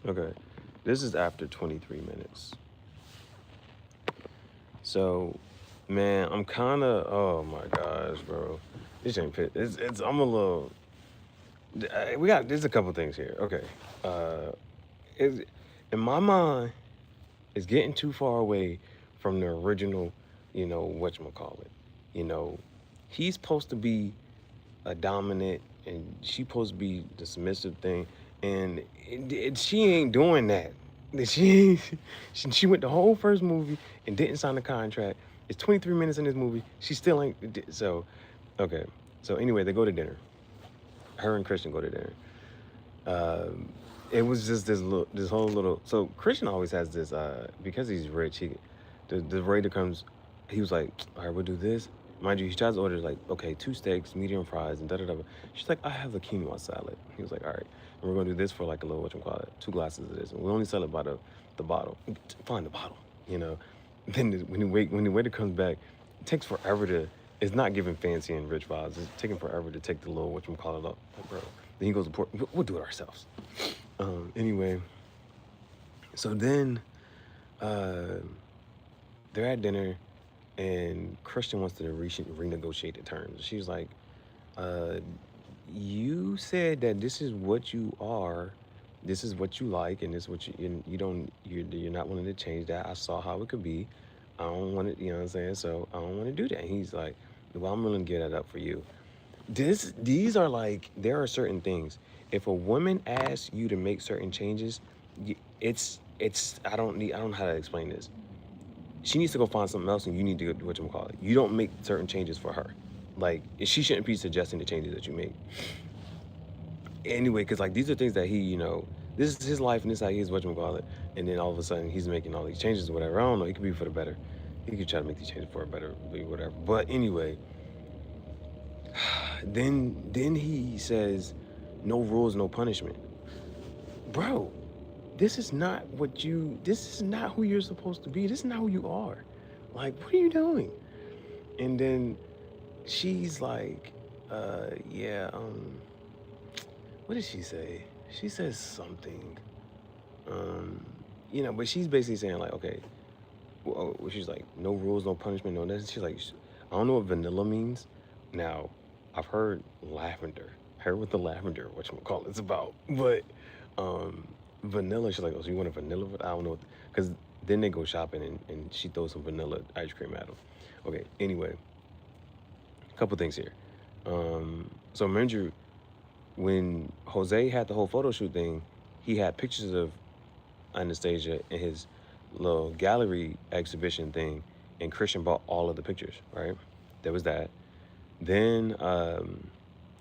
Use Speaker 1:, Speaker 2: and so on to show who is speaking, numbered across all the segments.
Speaker 1: Okay. This is after 23 minutes. So, man, I'm kind of, oh my gosh, bro. This ain't fit. I'm a little, there's a couple things here. Okay. Uh, is in my mind, it's getting too far away from the original, whatchamacallit. You know, he's supposed to be a dominant and she supposed to be the submissive thing. And she ain't doing that. She, she went the whole first movie and didn't sign the contract. It's 23 minutes in this movie. She still ain't. So, okay. So anyway, they go to dinner. Her and Christian go to dinner. Um, it was just this whole little. So Christian always has this. Because he's rich, the waiter comes. He was like, "All right, we'll do this." Mind you, he tries to order like, okay, 2 steaks, medium fries, and da da da. She's like, "I have a quinoa salad." He was like, "All right, and we're gonna do this for like a little whatchamacallit, 2 glasses of this, and we only sell it by the bottle. Find the bottle, you know." Then when the waiter comes back, it takes forever to. It's not giving fancy and rich vibes. It's taking forever to take the little whatchamacallit up, like, bro. Then he goes to pour. We'll do it ourselves. Anyway, so then uh, they're at dinner, and Christian wants to renegotiate the terms. She's like, uh, "You said that this is what you are, this is what you like, and this is what you don't you're not willing to change that. I saw how it could be. I don't want to, you know what I'm saying? So I don't want to do that." And he's like, "Well, I'm willing to give that up for you." These are like there are certain things. If a woman asks you to make certain changes, it's I don't know how to explain this. She needs to go find something else, and you need to go do what you call it. You don't make certain changes for her. Like she shouldn't be suggesting the changes that you make anyway. Because like these are things that this is his life and this is how he is what you call it. And then all of a sudden he's making all these changes or whatever. I don't know. It could be for the better. He could try to make these changes for a better, whatever. But anyway, then he says, "No rules, no punishment." Bro, this is not who you're supposed to be. This is not who you are. Like, what are you doing? And then she's like, yeah, what did she say? She says something. Um, but she's basically saying like, okay, she's like, no rules, no punishment, no nothing. She's like, I don't know what vanilla means. Now, I've heard lavender. Heard what the lavender, whatchamacallit, it's about. But um, vanilla, she's like, oh, so you want a vanilla? I don't know. Because then they go shopping and she throws some vanilla ice cream at him. Okay, anyway, a couple things here. So remember when Jose had the whole photo shoot thing, he had pictures of Anastasia in his little gallery exhibition thing, and Christian bought all of the pictures, right? There was that. Then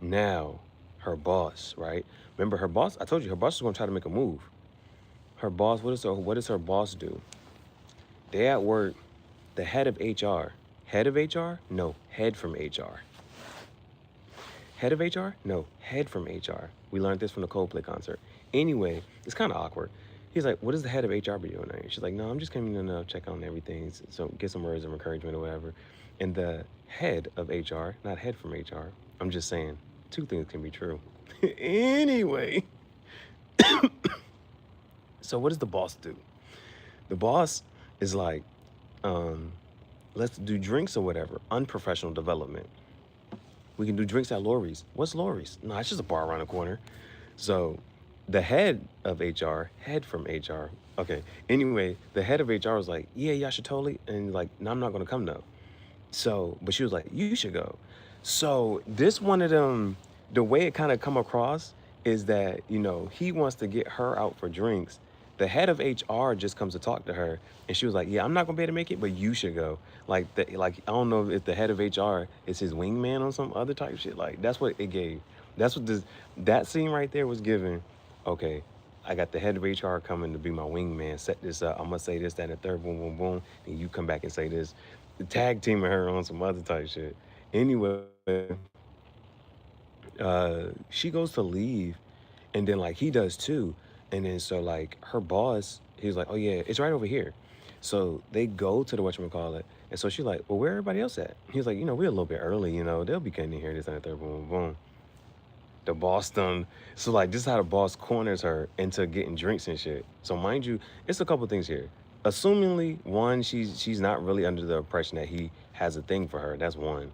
Speaker 1: now her boss, right? Remember her boss? I told you her boss is gonna try to make a move. Her boss, what does her boss do? They at work, the head of HR. Head of HR? No, head from HR. Head of HR? No, head from HR. We learned this from the Coldplay concert. Anyway, it's kind of awkward. He's like, what does the head of HR be doing there? She's like, no, I'm just coming in to check on everything, so get some words of encouragement or whatever. And the head of HR, not head from HR, I'm just saying, two things can be true. Anyway, so what does the boss do? The boss is like, let's do drinks or whatever, unprofessional development. We can do drinks at Lori's. What's Lori's? No, it's just a bar around the corner. So the head of HR, head from HR. Okay. Anyway, the head of HR was like, yeah, y'all should totally. And like, no, I'm not going to come though. So, but she was like, you should go. So this one of them, the way it kind of come across is that, he wants to get her out for drinks. The head of HR just comes to talk to her, and she was like, "Yeah, I'm not gonna be able to make it, but you should go." Like I don't know if the head of HR is his wingman or some other type shit. Like that's what it gave. That's what that scene right there was giving. Okay, I got the head of HR coming to be my wingman. Set this up. I'm gonna say this, that, and the third. Boom, boom, boom. And you come back and say this. The tag teaming her on some other type shit. Anyway, she goes to leave, and then like he does too. And then so like her boss, he was like, "Oh yeah, it's right over here." So they go to the whatchamacallit. And so she's like, "Well, where everybody else at?" He's like, "We're a little bit early, they'll be getting in here, this and that, third, boom, boom, boom." The boss done. So like this is how the boss corners her into getting drinks and shit. So mind you, it's a couple things here. Assumingly, one, she's not really under the impression that he has a thing for her. That's one.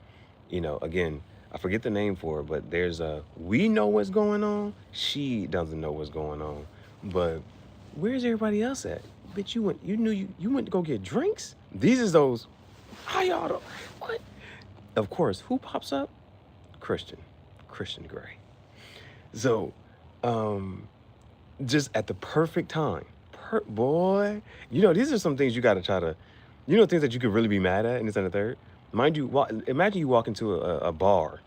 Speaker 1: You know, again, I forget the name for it, but there's a we know what's going on. She doesn't know what's going on. But where's everybody else at? Bitch, you went to go get drinks? These is those. How y'all do, what? Of course, who pops up? Christian Grey. So, just at the perfect time. Boy, you know, these are some things you got to try to, you know, things that you could really be mad at in this and the third. Mind you, imagine you walk into a bar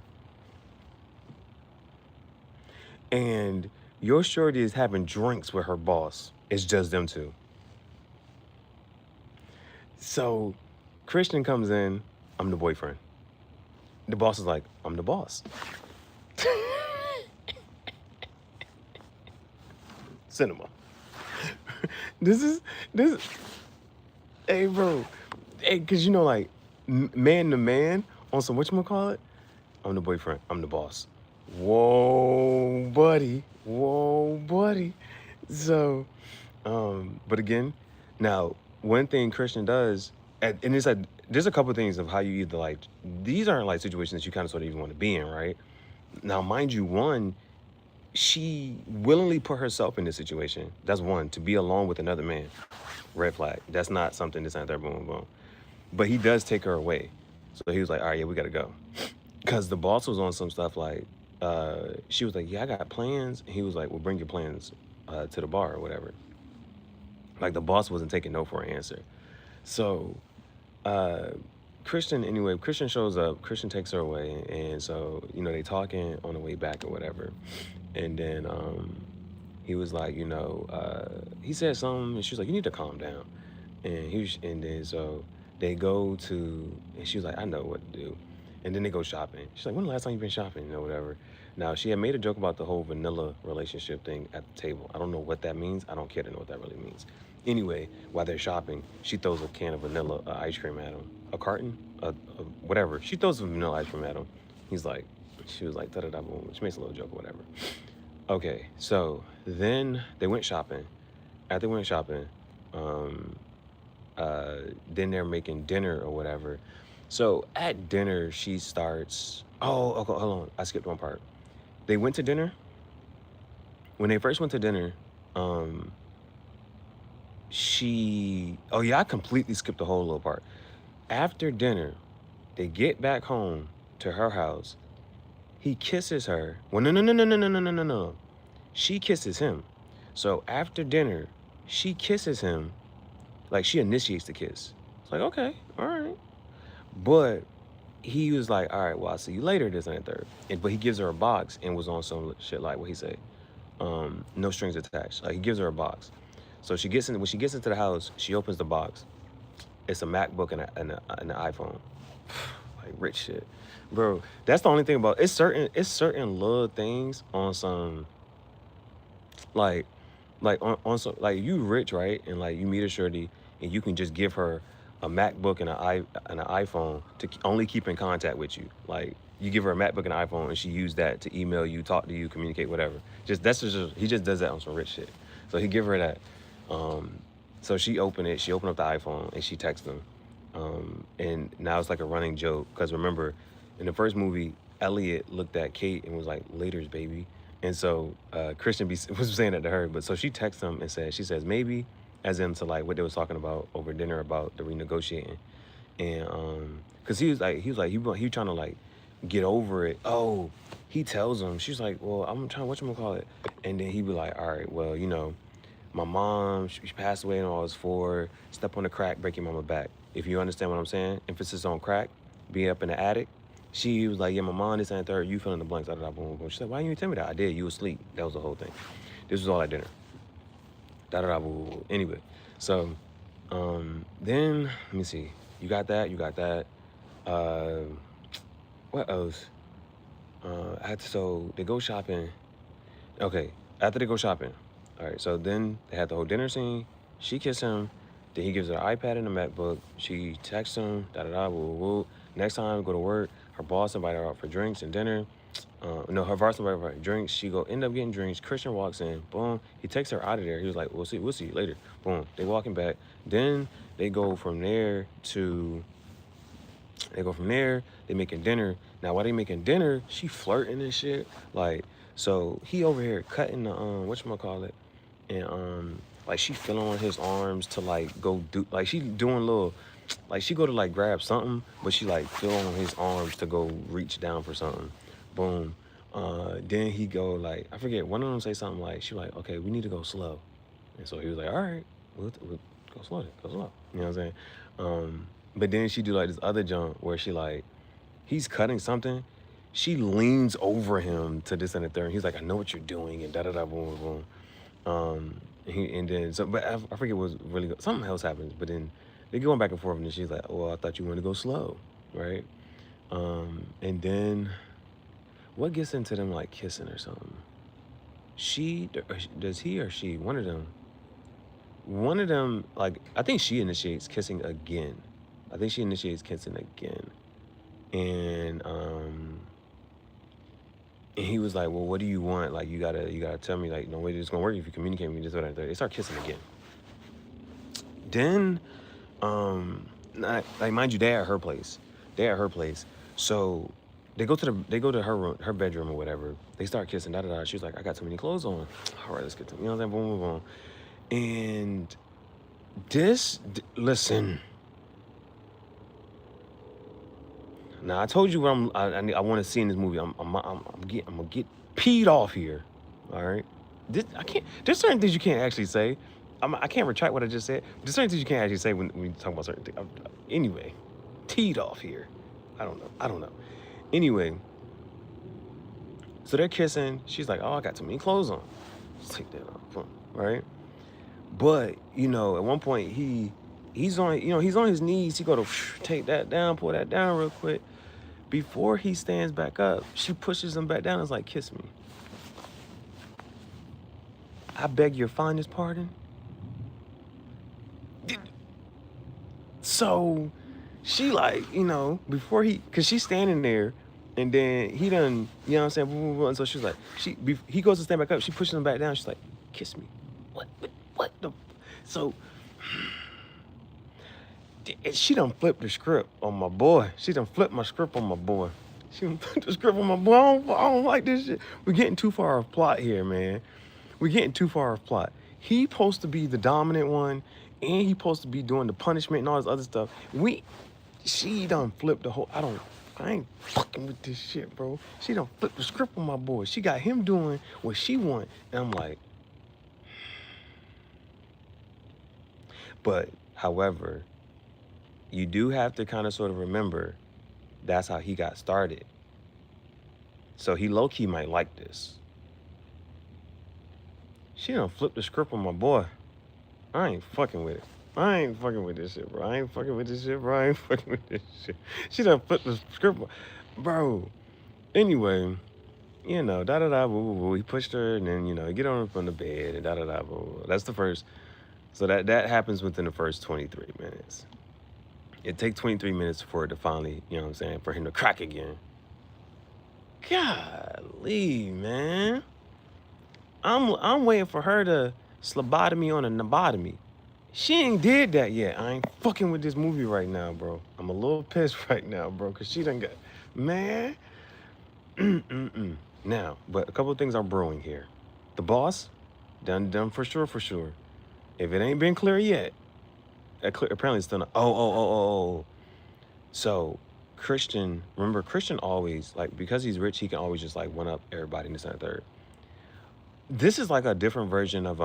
Speaker 1: and your shorty is having drinks with her boss. It's just them two. So Christian comes in, I'm the boyfriend. The boss is like, I'm the boss. Cinema. This. Hey, bro. Hey, cause you know, like, man to man on some whatchamacallit, I'm the boyfriend. I'm the boss. Whoa, buddy. Whoa, buddy. So, but again, now one thing Christian does, and it's like there's a couple things of how you either like these aren't like situations that you kind of sort of even want to be in, right? Now, mind you, one, she willingly put herself in this situation. That's one, to be alone with another man. Red flag. That's not something that's not there, boom, boom. But he does take her away. So he was like, all right, yeah, we got to go. Because the boss was on some stuff like, she was like, yeah, I got plans. And he was like, well, bring your plans to the bar or whatever. Like the boss wasn't taking no for an answer. So Christian shows up, Christian takes her away. And so, you know, they talking on the way back or whatever. And then he was like, you know, he said something and she was like, you need to calm down. And then so they go to, and she was like, I know what to do. And then they go shopping. She's like, when the last time you been shopping or whatever? Now, she had made a joke about the whole vanilla relationship thing at the table. I don't know what that means. I don't care to know what that really means. Anyway, while they're shopping, she throws a can of vanilla ice cream at him. A carton? Whatever. She throws some vanilla ice cream at him. She was like, da-da-da, boom. She makes a little joke or whatever. Okay, so then they went shopping. After they went shopping, then they're making dinner or whatever. So at dinner, she starts, oh, okay, hold on. I skipped one part. They went to dinner. When they first went to dinner, oh yeah, I completely skipped the whole little part. After dinner, they get back home to her house. He kisses her. Well, no. She kisses him. So after dinner, she kisses him. Like, she initiates the kiss. It's like, okay, all right. But he was like, all right, well, I'll see you later, this and that third. But he gives her a box and was on some shit like what he said. No strings attached. Like, he gives her a box. So when she gets into the house, she opens the box. It's a MacBook and an iPhone. Like, rich shit. Bro, that's the only thing about it's certain little things on some like on some like you rich, right? And like you meet a shorty and you can just give her a MacBook and an iPhone to only keep in contact with you. Like you give her a MacBook and an iPhone and she used that to email you, talk to you, communicate, whatever. He just does that on some rich shit. So he give her that. So she opened up the iPhone and she texted him. And now it's like a running joke because remember, in the first movie, Elliot looked at Kate and was like, "Laters, baby." And so Christian was saying that to her, but so she texts him and she says maybe, as in to like what they was talking about over dinner about the renegotiating, and because he was trying to like get over it. Oh, he tells him, she's like, well, I'm trying whatchamacallit, and then he be like, all right, well, you know, my mom, she passed away when I was 4. Step on the crack, break your mama back. If you understand what I'm saying, emphasis on crack, being up in the attic. She was like, yeah, my mom, this and third, you fill in the blanks, da, da, da, boom, boom. She said, why didn't you tell me that? I did, you was asleep. That was the whole thing. This was all at dinner. Da, da, da, boom, boom. Anyway, so then, let me see. You got that. What else? So they go shopping. Okay, after they go shopping. All right, so then they had the whole dinner scene. She kissed him. Then he gives her an iPad and a MacBook. She texts him, da-da-da, woo-woo. Next time, go to work. Her boss invited her out for drinks and dinner. no, her varsity right, drinks. She go end up getting drinks. Christian walks in. Boom. He takes her out of there. He was like, we'll see you later. Boom. They walking back. Then they go from there to. They go from there. They making dinner. Now while they making dinner, she flirting and shit. Like, so he over here cutting the whatchamacallit, and like she feeling on his arms to like go do like she doing little. Like she go to like grab something, but she like feel on his arms to go reach down for something. Boom. Then he go like, I forget, one of them say something like, she like, okay, we need to go slow. And so he was like, all right, we'll go slow then, go slow. You know what I'm saying? But then she do like this other jump where she like, he's cutting something. She leans over him to this and the third. He's like, I know what you're doing, and da-da-da, boom, boom. And then, so, but I forget what was really, something else happens, but then they going back and forth, and then she's like, oh, I thought you wanted to go slow, right? And then, what gets into them like kissing or something? Does he or she, one of them, like, I think she initiates kissing again. I think she initiates kissing again. And he was like, well, what do you want? Like, you gotta tell me, like, no way it's gonna work if you communicate with me, this, whatever. They start kissing again. Then, like, mind you, they're at her place. So they go to her room, her bedroom or whatever. They start kissing, da-da-da. She's like, I got too many clothes on. All right, let's get to, you know what I'm saying? Boom, boom, boom. And listen. Now I told you what I want to see in this movie. I'm gonna get peed off here. All right. There's certain things you can't actually say. I can't retract what I just said. There's certain things you can't actually say when you talk about certain things. Anyway, teed off here. I don't know. Anyway, so they're kissing. She's like, oh, I got too many clothes on. Let's take that off, right? But you know, at one point he's on his knees. He go to take that down, pull that down real quick. Before he stands back up, she pushes him back down and is like, kiss me. I beg your finest pardon. So she like, you know, before cause she's standing there and then he done, you know what I'm saying? And so she's like, he goes to stand back up. She pushes him back down. She's like, kiss me. What the? So she done flipped the script on my boy. She done flipped my script on my boy. She done flipped the script on my boy. I don't like this shit. We're getting too far off plot here, man. We're getting too far off plot. He supposed to be the dominant one, and he supposed to be doing the punishment and all this other stuff. She done flipped the whole, I ain't fucking with this shit, bro. She done flipped the script on my boy. She got him doing what she want, and I'm like, but, however, you do have to kind of sort of remember that's how he got started. So he low-key might like this. She done flipped the script on my boy. I ain't fucking with it. I ain't fucking with this shit, bro. She done flipped the script. Bro. Anyway, you know, da-da-da, boo-boo-boo. He pushed her, and then, you know, he get on her from the bed, and da-da-da, boo-boo. That's the first. So that happens within the first 23 minutes. It takes 23 minutes for it to finally, you know what I'm saying, for him to crack again. Golly, man. I'm waiting for her to slobotomy on a nabotomy. She ain't did that yet. I ain't fucking with this movie right now, bro. I'm a little pissed right now, bro, because she done got, man. Now, but a couple of things are brewing here. The boss, done for sure. If it ain't been clear yet, apparently it's still not. Oh. So Christian always, like, because he's rich, he can always just like one up everybody in this and the third. This is like a different version of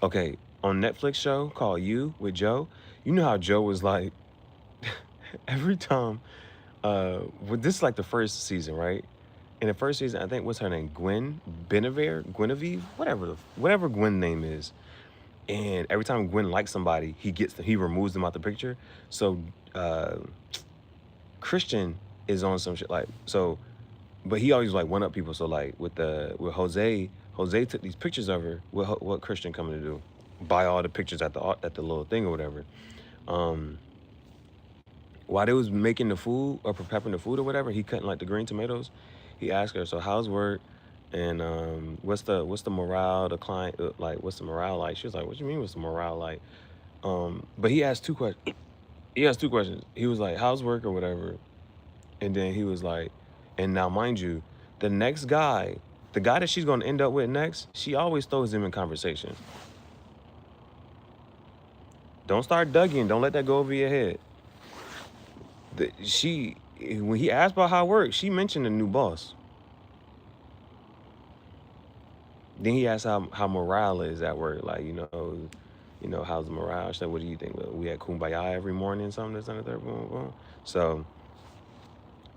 Speaker 1: okay, on Netflix show called You with Joe. You know how Joe was like every time this is like the first season, right? In the first season, I think, what's her name? Guinevere, whatever Gwen name is. And every time Gwen likes somebody, he removes them out the picture. So Christian is on some shit like, so, but he always like one up people. So like with Jose took these pictures of her. What Christian coming to do? Buy all the pictures at the little thing or whatever. while they was making the food or prepping the food or whatever, he cutting like the green tomatoes. He asked her, "So how's work? And what's the morale? The client like what's the morale like?" She was like, "What you mean? What's the morale like?" But he asked two questions. He asked two questions. He was like, "How's work or whatever?" And then he was like, and now mind you, the next guy, the guy that she's gonna end up with next, she always throws him in conversation. Don't start dugging. Don't let that go over your head. When he asked about how it works, she mentioned the new boss. Then he asked how morale is at work. Like, how's the morale? She said, "What do you think? Well, we had kumbaya every morning, something, this, and the third, boom, boom." So,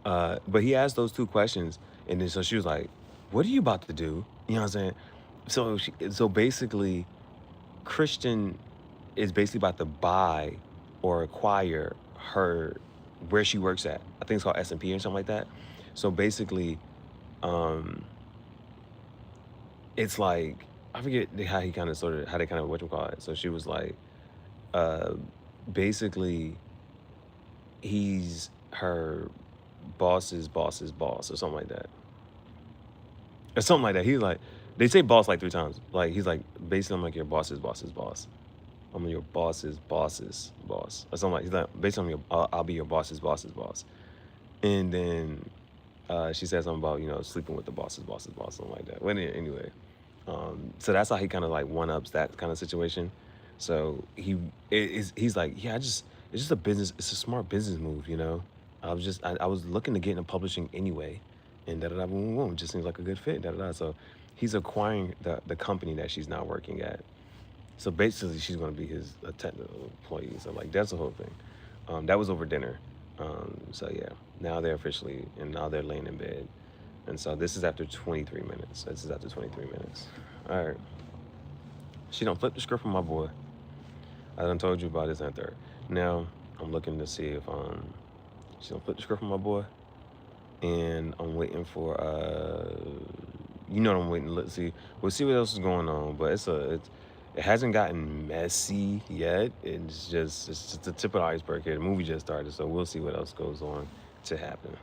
Speaker 1: but he asked those two questions, and then so she was like, "What are you about to do?" You know what I'm saying? So basically, Christian is basically about to buy or acquire her where she works at. I think it's called S&P or something like that. So basically, um, it's like I forget how he kind of sort of how they kind of whatchamacallit. So she was like, uh, basically, he's her boss's boss's boss or something like that. Or something like that. He's like, they say boss like three times. Like he's like, basically, I'm like your boss's boss's boss. I'm your boss's boss's boss. Or something like he's like, basically, I'll be your boss's boss's boss. And then she said something about sleeping with the boss's boss's boss, something like that. Well, anyway, so that's how he kind of like one ups that kind of situation. So he's like, yeah, it's just a business. It's a smart business move. I was looking to get into publishing anyway, and da da da boom boom boom. Just seems like a good fit. Da da da. So he's acquiring the company that she's now working at. So basically, she's going to be his technical employee. So like that's the whole thing. That was over dinner. So yeah, now they're officially and now they're laying in bed. And so this is after 23 minutes. This is after 23 minutes. All right. She don't flip the script on my boy. I done told you about this and third. Now I'm looking to see if she don't flip the script on my boy. And I'm waiting for I'm waiting. Let's see. We'll see what else is going on. But it hasn't gotten messy yet. It's just the tip of the iceberg here. The movie just started, so we'll see what else goes on to happen.